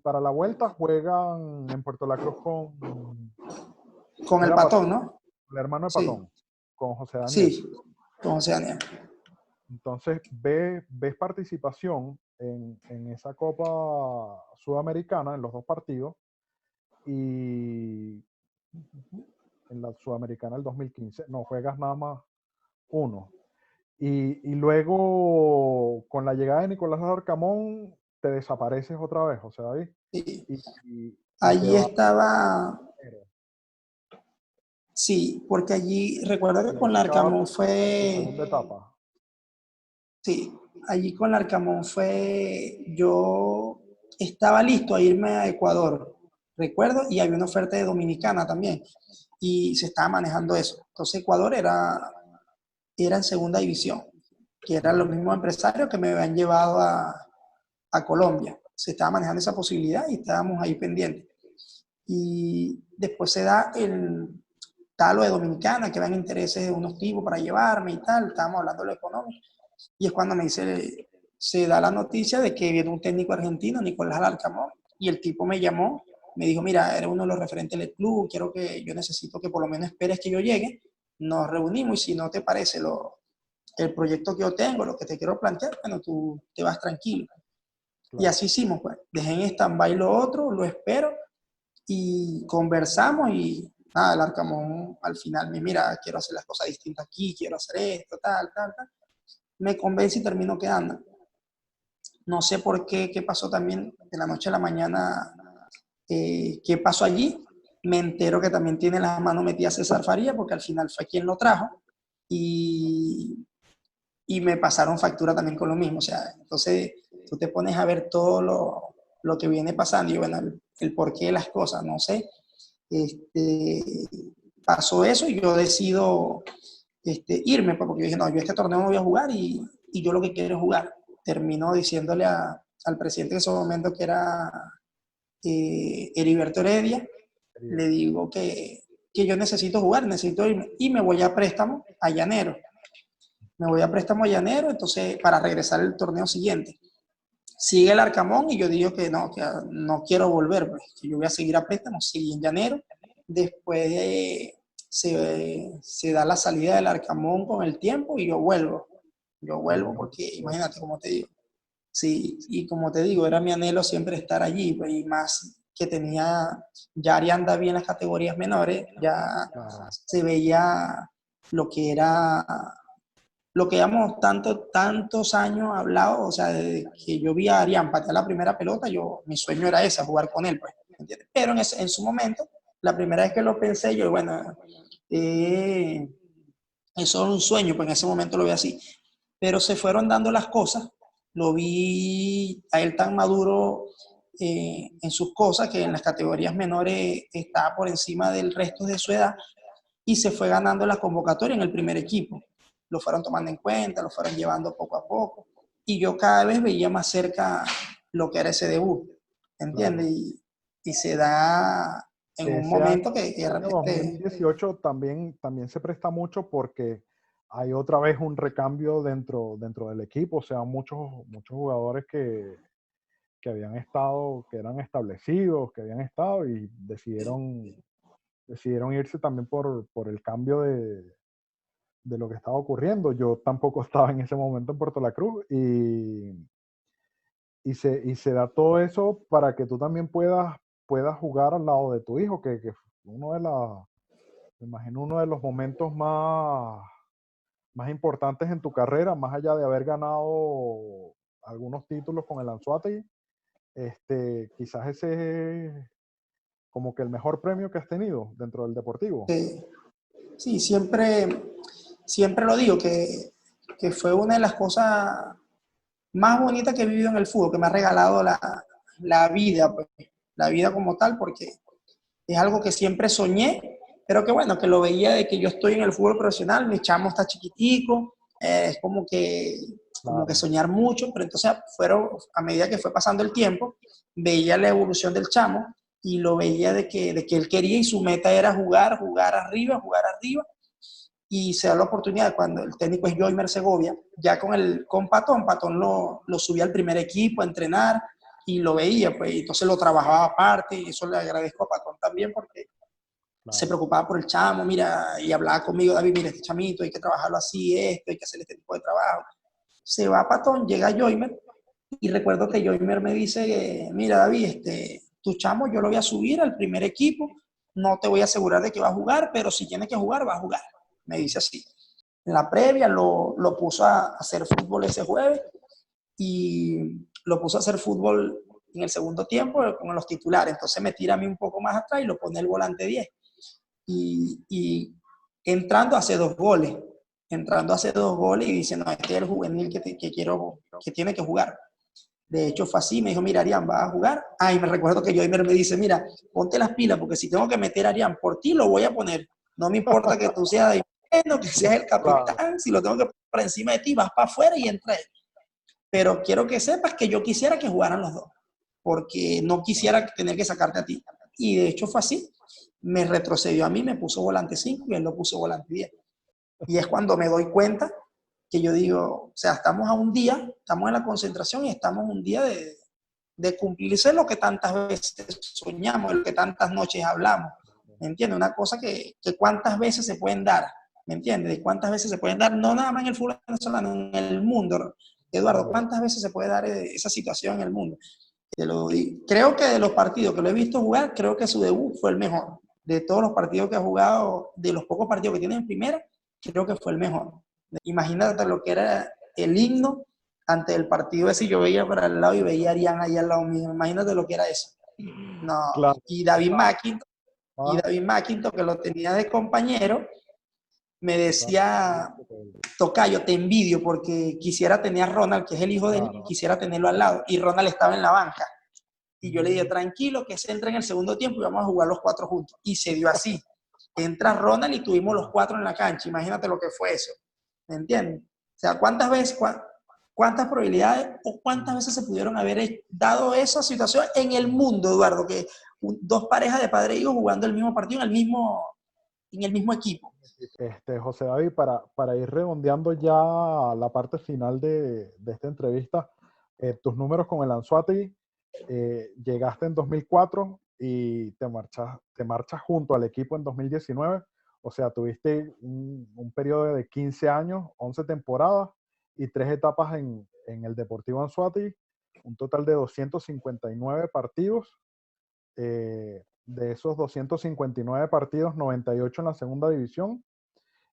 Speaker 2: para la vuelta juegan en Puerto La Cruz con,
Speaker 1: Con
Speaker 2: no
Speaker 1: el
Speaker 2: era Patón,
Speaker 1: Patón, ¿no?
Speaker 2: el hermano de
Speaker 1: Sí,
Speaker 2: Patón, con José Daniel.
Speaker 1: sí, con Oceanía.
Speaker 2: Entonces ves participación en esa Copa Sudamericana, en los dos partidos, y en la Sudamericana del 2015, no juegas nada más uno. Y luego, con la llegada de Nicolás Arcamón, te desapareces otra vez, José David,
Speaker 1: Sí.
Speaker 2: y te
Speaker 1: Allí
Speaker 2: vas
Speaker 1: estaba, sí, porque allí, recuerdo
Speaker 2: y
Speaker 1: que
Speaker 2: ahí
Speaker 1: con
Speaker 2: se acaba
Speaker 1: Larcamón
Speaker 2: tu
Speaker 1: fue,
Speaker 2: segunda etapa.
Speaker 1: sí, allí con Larcamón fue, yo estaba listo a irme a Ecuador, recuerdo, y había una oferta de Dominicana también, y se estaba manejando eso. Entonces Ecuador era en segunda división, que eran los
Speaker 2: Ujú.
Speaker 1: mismos empresarios que me habían llevado a Colombia. Se estaba manejando esa posibilidad y estábamos ahí pendientes. Y después se da el talo de Dominicana, que dan intereses de unos tipos para llevarme y tal, estábamos hablando de lo económico. Y es cuando me dice, se da la noticia de que viene un técnico argentino, Nicolás Alarcamón, y el tipo me llamó, me dijo, mira, eres uno de los referentes del club, yo necesito que por lo menos esperes que yo llegue, nos reunimos y si no te parece el proyecto que yo tengo, lo que te quiero plantear, bueno, tú te vas tranquilo. Y
Speaker 2: Claro,
Speaker 1: así hicimos, pues. Dejé en stand-by lo otro, lo espero y conversamos y nada, el Arcamón al final me mira, quiero hacer las cosas distintas aquí, quiero hacer esto, tal, tal, tal. Me convence y termino quedando. No sé por qué, qué pasó también de la noche a la mañana, qué pasó allí. Me entero que también tiene las manos metidas César Faría, porque al final fue quien lo trajo. Y y me pasaron factura también con lo mismo. O sea, entonces tú te pones a ver todo lo que viene pasando y bueno, el porqué de las cosas, no sé. Este, pasó eso y yo decido irme, pues, porque yo dije, no, yo este torneo no voy a jugar y yo lo que quiero es jugar. Terminó diciéndole al presidente en ese momento que era Heriberto Heredia, le
Speaker 2: Heriberto.
Speaker 1: digo que yo necesito jugar, necesito irme y me voy a préstamo a Llanero. Me voy a préstamo a Llanero, entonces para regresar el torneo siguiente. Sigue el Arcamón y yo digo que no quiero volver, pues, que yo voy a seguir a préstamo, seguí en Llanero. Después se da la salida del Arcamón con el tiempo y yo vuelvo. Yo vuelvo porque imagínate como te digo. Sí, y como te digo, era mi anhelo siempre estar allí, pues, y más que tenía, ya Ari anda bien las categorías menores, ya
Speaker 2: Claro,
Speaker 1: se veía lo que era lo que hemos tantos años hablado, o sea, desde que yo vi a Arián patear la primera pelota, mi sueño era ese, jugar con él, pues. ¿entiendes? Pero en su momento, la primera vez que lo pensé, yo, bueno, eso era un sueño, pues en ese momento lo vi así. Pero se fueron dando las cosas, lo vi a él tan maduro en sus cosas que en las categorías menores estaba por encima del resto de su edad y se fue ganando la convocatoria en el primer equipo. Lo fueron tomando en cuenta, lo fueron llevando poco a poco y yo cada vez veía más cerca lo que era ese debut, ¿entiendes?
Speaker 2: Claro.
Speaker 1: Y se da en un
Speaker 2: Ese año,
Speaker 1: momento que
Speaker 2: ese año
Speaker 1: realmente...
Speaker 2: 2018 también se presta mucho porque hay otra vez un recambio dentro del equipo, o sea, muchos jugadores que habían estado, que eran establecidos, que habían estado y decidieron irse también por el cambio de lo que estaba ocurriendo. Yo tampoco estaba en ese momento en Puerto La Cruz y se da todo eso para que tú también puedas jugar al lado de tu hijo, que fue me imagino uno de los momentos más importantes en tu carrera, más allá de haber ganado algunos títulos con el Anzoátegui. Quizás ese es como que el mejor premio que has tenido dentro del deportivo.
Speaker 1: Sí, siempre lo digo, que fue una de las cosas más bonitas que he vivido en el fútbol, que me ha regalado la vida, pues, la vida como tal, porque es algo que siempre soñé, pero que bueno, que lo veía de que yo estoy en el fútbol profesional, mi chamo está chiquitico, es como que
Speaker 2: Claro,
Speaker 1: soñar mucho, pero entonces a medida que fue pasando el tiempo, veía la evolución del chamo y lo veía de que él quería y su meta era jugar arriba, y se da la oportunidad cuando el técnico es Joymer Segovia, ya con Patón lo subía al primer equipo a entrenar y lo veía, pues, y entonces lo trabajaba aparte y eso le agradezco a Patón también porque se
Speaker 2: claro.
Speaker 1: preocupaba por el chamo, mira, y hablaba conmigo, David, mira, este chamito, hay que trabajarlo así, esto, hay que hacer este tipo de trabajo. Se va Patón, llega Joymer y recuerdo que Joymer me dice, mira David, tu chamo yo lo voy a subir al primer equipo, no te voy a asegurar de que va a jugar, pero si tiene que jugar, va a jugar. Me dice así. En la previa lo puso a hacer fútbol ese jueves y lo puso a hacer fútbol en el segundo tiempo con los titulares. Entonces me tira a mí un poco más atrás y lo pone el volante 10. Y entrando hace 2 goles. Entrando hace 2 goles y dice, no, este es el juvenil que tiene que jugar. De hecho, fue así, me dijo, mira, Arián, ¿vas a jugar? Ay, me recuerdo que Joymer me dice, mira, ponte las pilas, porque si tengo que meter a Arián por ti, lo voy a poner. No me importa que tú seas de bueno, que seas el
Speaker 2: Claro,
Speaker 1: capitán, si lo tengo que poner por encima de ti, vas para afuera y entra él. Pero quiero que sepas que yo quisiera que jugaran los dos, porque no
Speaker 2: claro.
Speaker 1: quisiera tener que sacarte a ti. Y de hecho fue así. Me retrocedió a mí, me puso volante 5 y él lo puso volante 10. Y es cuando me doy cuenta que yo digo, o sea, estamos a un día, estamos en la concentración y estamos un día de cumplirse lo que tantas veces soñamos, lo que tantas noches hablamos. ¿Me entiendes? Una cosa que cuántas veces se pueden dar, ¿me entiendes? De cuántas veces se pueden dar, no nada más en el fútbol venezolano, en el mundo. Eduardo,
Speaker 2: Claro.
Speaker 1: ¿cuántas veces se puede dar esa situación en el mundo? Te lo digo. Creo que de los partidos que lo he visto jugar, creo que su debut fue el mejor. De todos los partidos que ha jugado, de los pocos partidos que tiene en primera, creo que fue el mejor. Imagínate lo que era el himno ante el partido ese, yo veía para el lado y veía a Arián ahí al lado mío. Imagínate lo que era eso. No,
Speaker 2: Claro.
Speaker 1: y David McIntosh,
Speaker 2: Ah,
Speaker 1: que lo tenía de compañero, me
Speaker 2: claro.
Speaker 1: decía, Tocayo, te envidio porque quisiera tener a Ronald, que es el hijo de él,
Speaker 2: Claro.
Speaker 1: quisiera tenerlo al lado. Y Ronald estaba en la banca. Y yo le dije,
Speaker 2: Mm,
Speaker 1: tranquilo, que se entra en el segundo tiempo y vamos a jugar los 4 juntos. Y se dio así. Entra Ronald y tuvimos los
Speaker 2: claro.
Speaker 1: 4 en la cancha. Imagínate lo que fue eso. ¿Me entiendes? O sea, ¿cuántas veces, cuántas probabilidades o cuántas veces se pudieron haber dado esa situación en el mundo, Eduardo? Que dos parejas de padre e hijo jugando el mismo partido en el mismo equipo.
Speaker 2: José David, para ir redondeando ya la parte final de esta entrevista, tus números con el Anzoátegui, llegaste en 2004 y te marchas junto al equipo en 2019. O sea, tuviste un periodo de 15 años, 11 temporadas y 3 etapas en el Deportivo Anzoátegui, un total de 259 partidos. De esos 259 partidos, 98 en la segunda división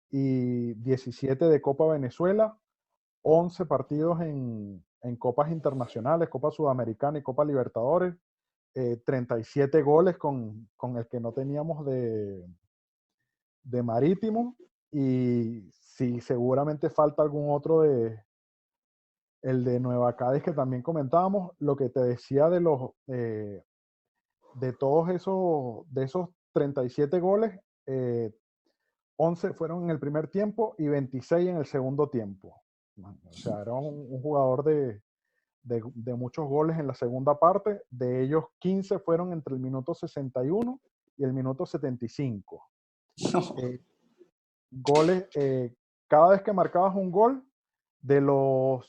Speaker 2: y 17 de Copa Venezuela, 11 partidos en copas internacionales, Copa Sudamericana y Copa Libertadores, 37 goles con el que no teníamos de Marítimo. Y sí, seguramente falta algún otro el de Nueva Cádiz que también comentábamos. Lo que te decía de todos de esos 37 goles, 11 fueron en el primer tiempo y 26 en el segundo tiempo. O sea, era un jugador de muchos goles en la segunda parte. De ellos, 15 fueron entre el minuto 61 y el minuto 75. Goles, cada vez que marcabas un gol, de los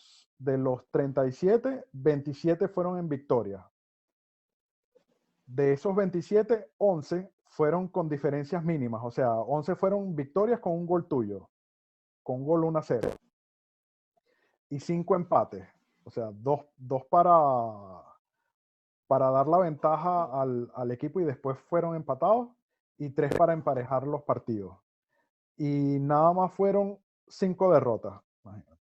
Speaker 2: 37, 27 fueron en victoria. De esos 27, 11 fueron con diferencias mínimas. O sea, 11 fueron victorias con un gol tuyo, con un gol 1-0. Y 5 empates. O sea, dos para dar la ventaja al equipo y después fueron empatados, y 3 para emparejar los partidos. Y nada más fueron 5 derrotas. Imagínate.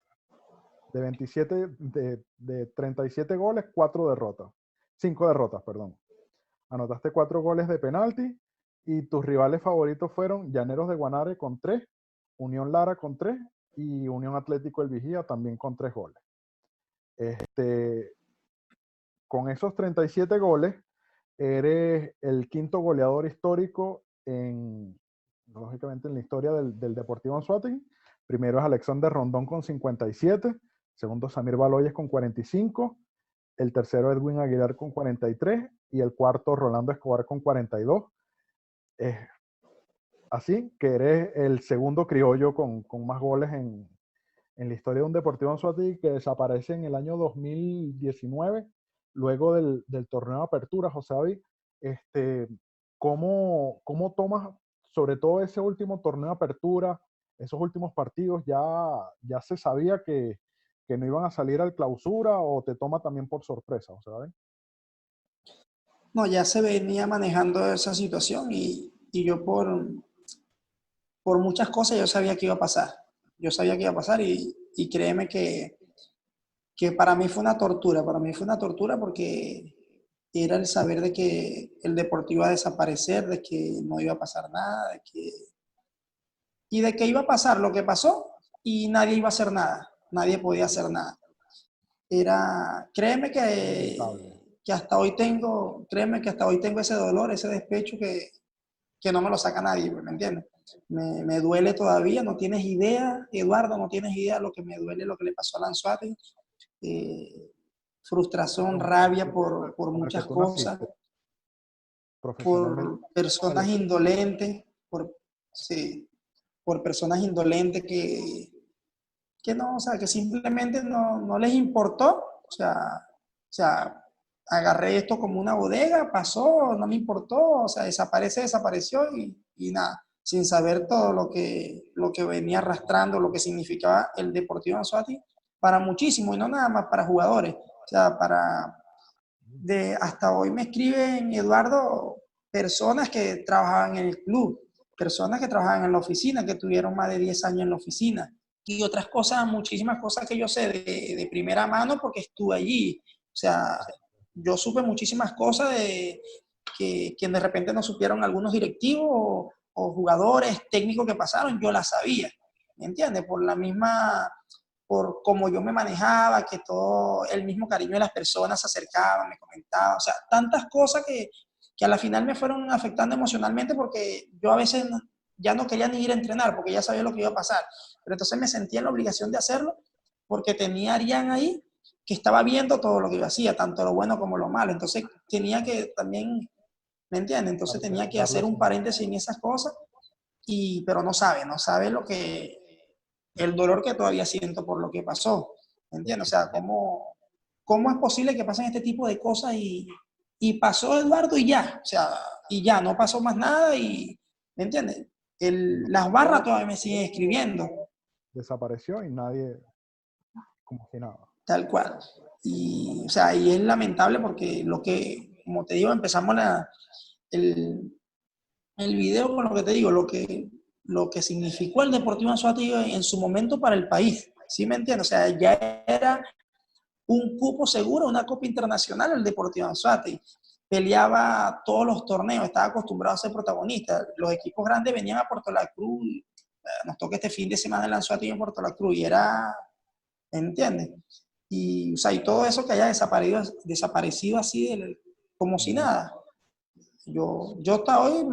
Speaker 2: De 37 goles, 4 derrotas. 5 derrotas, perdón. Anotaste 4 goles de penalti y tus rivales favoritos fueron Llaneros de Guanare con 3, Unión Lara con 3 y Unión Atlético El Vigía también con 3 goles. Con esos 37 goles, eres el quinto goleador histórico lógicamente en la historia del Deportivo Anzoátegui. Primero es Alexander Rondón con 57, segundo Samir Baloyes con 45, el tercero Edwin Aguilar con 43 y el cuarto Rolando Escobar con 42. Así que eres el segundo criollo con más goles en la historia de un Deportivo Anzoátegui, que desaparece en el año 2019, luego del torneo de apertura. José David, ¿cómo tomas sobre todo ese último torneo de apertura, esos últimos partidos? ¿Ya se sabía que no iban a salir al clausura, o te toma también por sorpresa, José David?
Speaker 1: No, ya se venía manejando esa situación y yo por muchas cosas yo sabía que iba a pasar. Yo sabía que iba a pasar y créeme que para mí fue una tortura. Para mí fue una tortura porque era el saber de que el Deportivo iba a desaparecer, de que no iba a pasar nada, y de que iba a pasar lo que pasó y nadie iba a hacer nada. Nadie podía hacer nada. Créeme que hasta hoy tengo, créeme que hasta hoy tengo ese dolor, ese despecho que no me lo saca nadie, ¿me entiendes? Me duele todavía, no tienes idea, Eduardo, no tienes idea lo que me duele, lo que le pasó a Anzoátegui. Frustración,
Speaker 2: Claro,
Speaker 1: rabia por
Speaker 2: con el que
Speaker 1: muchas
Speaker 2: tú
Speaker 1: cosas,
Speaker 2: naciste profesionalmente,
Speaker 1: por personas indolentes, sí, por personas indolentes que no, o sea, que simplemente no les importó, o sea, agarré esto como una bodega, pasó, no me importó, o sea, desapareció y nada, sin saber todo lo que venía arrastrando, lo que significaba el Deportivo Anzoátegui para muchísimo, y no nada más para jugadores, o sea, hasta hoy me escriben, Eduardo, personas que trabajaban en el club, personas que trabajaban en la oficina, que tuvieron más de 10 años en la oficina, y otras cosas, muchísimas cosas que yo sé de primera mano porque estuve allí. O sea, yo supe muchísimas cosas que de repente no supieron algunos directivos o jugadores técnicos que pasaron, yo las sabía, ¿me entiendes? Por cómo yo me manejaba, que todo el mismo cariño de las personas se acercaban, me comentaban, o sea, tantas cosas que a la final me fueron afectando emocionalmente porque yo a veces ya no quería ni ir a entrenar porque ya sabía lo que iba a pasar, pero entonces me sentía en la obligación de hacerlo porque tenía a Arián ahí que estaba viendo todo lo que yo hacía, tanto lo bueno como lo malo, entonces tenía que también, ¿me entiendes? Entonces tenía que
Speaker 2: darle
Speaker 1: hacer un
Speaker 2: su...
Speaker 1: paréntesis en esas cosas, pero no sabe el dolor que todavía siento por lo que pasó, ¿me entiendes? O sea, ¿cómo es posible que pasen este tipo de cosas y pasó Eduardo y ya, o sea, y ya, no pasó más nada ¿me entiendes? Las barras todavía me siguen escribiendo,
Speaker 2: Desapareció y nadie, como si nada.
Speaker 1: tal cual. O sea, y es lamentable porque como te digo, empezamos el, el video con lo que te digo, lo que significó el Deportivo Anzoátegui en su momento para el país, ¿sí me entiendes? O sea, ya era un cupo seguro, una Copa Internacional el Deportivo Anzoátegui, peleaba todos los torneos, estaba acostumbrado a ser protagonista. Los equipos grandes venían a Puerto La Cruz, nos toca este fin de semana el Anzoátegui en Puerto La Cruz, y era, ¿entiendes? Y, o sea, y todo eso que haya desaparecido así, como si nada. Yo hasta hoy,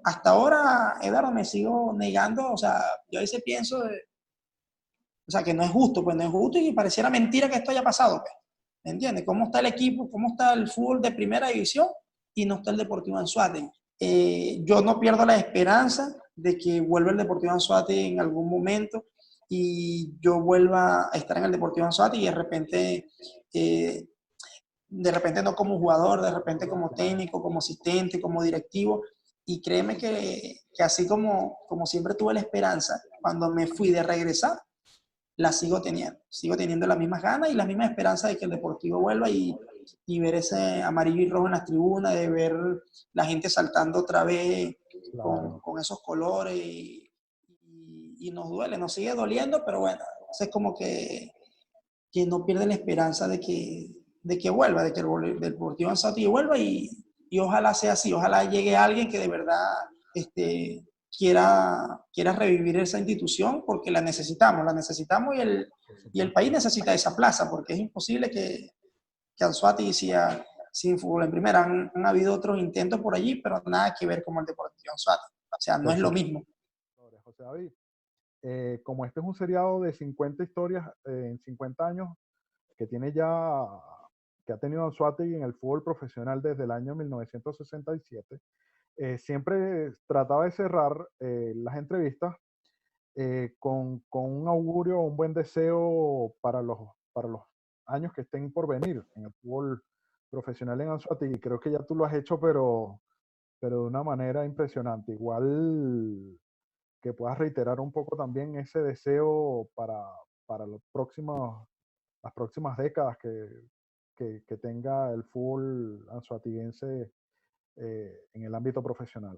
Speaker 1: hasta ahora, Eduardo, me sigo negando, o sea, yo a veces pienso, o sea, que no es justo, pues no es justo y pareciera mentira que esto haya pasado, pues. ¿Me entiendes? ¿Cómo está el equipo? ¿Cómo está el fútbol de primera división? Y no está el Deportivo Anzoátegui. Yo no pierdo la esperanza de que vuelva el Deportivo Anzoátegui en algún momento y yo vuelva a estar en el Deportivo Anzoátegui y de repente no como jugador, de repente como técnico, como asistente, como directivo. Y créeme que así como siempre tuve la esperanza, cuando me fui de regresar, la sigo teniendo. Sigo teniendo las mismas ganas y la misma esperanza de que el Deportivo vuelva y ver ese amarillo y rojo en las tribunas, de ver la gente saltando otra vez
Speaker 2: Claro.
Speaker 1: con esos colores y nos duele, nos sigue doliendo, pero bueno, es como que no pierde la esperanza de que vuelva, de que el Deportivo Anzoátegui vuelva y ojalá sea así, ojalá llegue alguien que de verdad quiera revivir esa institución porque la necesitamos
Speaker 2: Por
Speaker 1: y el
Speaker 2: supuesto.
Speaker 1: país necesita esa plaza porque es imposible que Anzoátegui sea sin fútbol en primera. Han habido otros intentos por allí, pero nada que ver con el Deportivo Anzoátegui. O sea, no
Speaker 2: Por
Speaker 1: es lo mismo.
Speaker 2: supuesto. José David, como este es un seriado de 50 historias en 50 años, que tiene ya, que ha tenido Anzoátegui en el fútbol profesional desde el año 1967, siempre trataba de cerrar las entrevistas con un augurio, un buen deseo para los años que estén por venir en el fútbol profesional en Anzoátegui. Creo que ya tú lo has hecho, pero de una manera impresionante. Igual que puedas reiterar un poco también ese deseo para las próximas décadas que tenga el fútbol anzoatiguense en el ámbito profesional.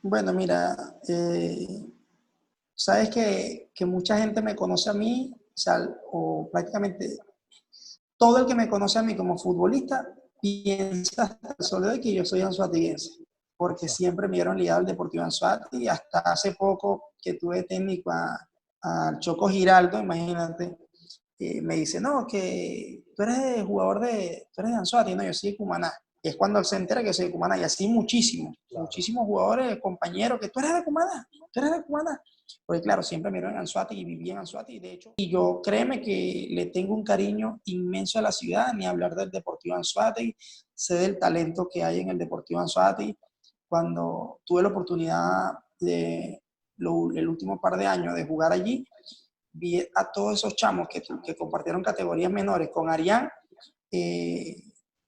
Speaker 1: Bueno, mira, sabes que mucha gente me conoce a mí, o sea, o prácticamente todo el que me conoce a mí como futbolista piensa hasta el sol de hoy que yo soy anzoatiguense, porque
Speaker 2: Exacto.
Speaker 1: siempre me dieron ligado al Deportivo Anzoátegui, hasta hace poco que tuve técnico al Choco Giraldo, imagínate, me dice, no, que tú eres tú eres de Anzoátegui, no, yo soy de Cumaná. Y es cuando él se entera que soy de Cumaná, y así muchísimos,
Speaker 2: Claro.
Speaker 1: muchísimos jugadores, compañeros, que tú eres de Cumaná, tú eres de Cumaná. Porque claro, siempre me vieron en Anzoátegui y viví en Anzoátegui, de hecho, y yo créeme que le tengo un cariño inmenso a la ciudad, ni hablar del Deportivo Anzoátegui, sé del talento que hay en el Deportivo Anzoátegui. Cuando tuve la oportunidad el último par de años de jugar allí, vi a todos esos chamos que compartieron categorías menores con Arián, eh,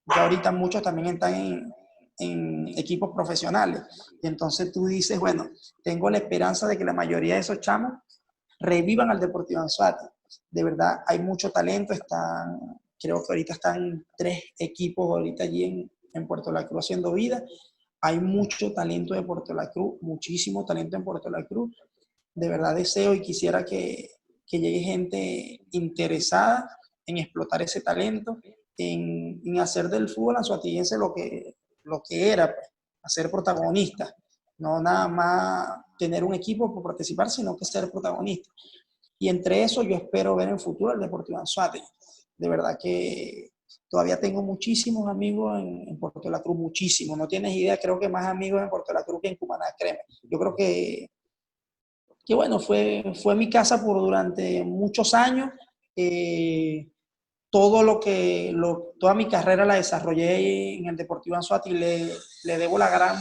Speaker 1: ya ahorita muchos también están en equipos profesionales. Y entonces tú dices, bueno, tengo la esperanza de que la mayoría de esos chamos revivan al Deportivo Anzoátegui. De verdad, hay mucho talento, creo que ahorita están 3 equipos ahorita allí en Puerto La Cruz haciendo vida. Hay mucho talento de Puerto La Cruz, muchísimo talento en Puerto La Cruz. De verdad deseo y quisiera que llegue gente interesada en explotar ese talento, en hacer del fútbol anzoáteguense lo que era, pues, hacer protagonista. No nada más tener un equipo por participar, sino que ser protagonista. Y entre eso yo espero ver en el futuro el Deportivo Anzoátegui. De verdad que todavía tengo muchísimos amigos en Puerto La Cruz, muchísimos. No tienes idea, creo que más amigos en Puerto La Cruz que en Cumaná, créeme. Yo creo que bueno, fue mi casa por durante muchos años. Eh, toda mi carrera la desarrollé en el Deportivo Anzoátegui, le debo la gran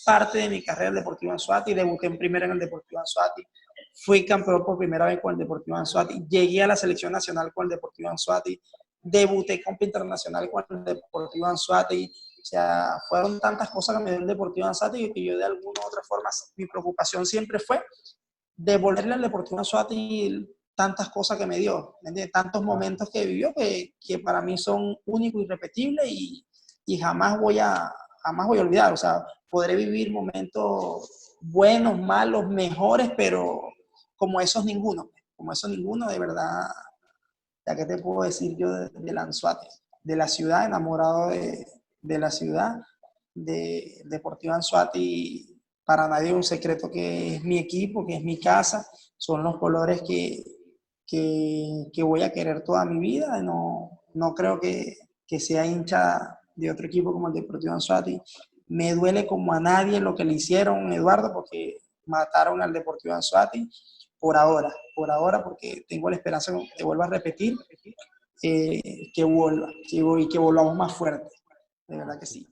Speaker 1: parte de mi carrera al Deportivo Anzoátegui, debuté en primera en el Deportivo Anzoátegui, fui campeón por primera vez con el Deportivo Anzoátegui, llegué a la selección nacional con el Deportivo Anzoátegui, debuté con internacional con el Deportivo Anzoátegui, o sea, fueron tantas cosas que me dio el Deportivo Anzoátegui que yo de alguna u otra forma, mi preocupación siempre fue devolverle al Deportivo Anzoátegui tantas cosas que me dio, ¿me entiendes? Tantos
Speaker 2: Claro.
Speaker 1: momentos que vivió que para mí son únicos y irrepetibles y jamás voy a olvidar. O sea, podré vivir momentos buenos, malos, mejores, pero como esos ninguno, de verdad, ya que te puedo decir yo del Anzoátegui. de la ciudad, enamorado de la ciudad, de Deportivo Anzoátegui. Para nadie es un secreto que es mi equipo, que es mi casa, son los colores que voy a querer toda mi vida. No creo que sea hincha de otro equipo como el Deportivo Anzoátegui. Me duele como a nadie lo que le hicieron, Eduardo, porque mataron al Deportivo Anzoátegui por ahora, porque tengo la esperanza de que vuelva a repetir, que vuelva, y que volvamos más fuerte, de verdad que sí.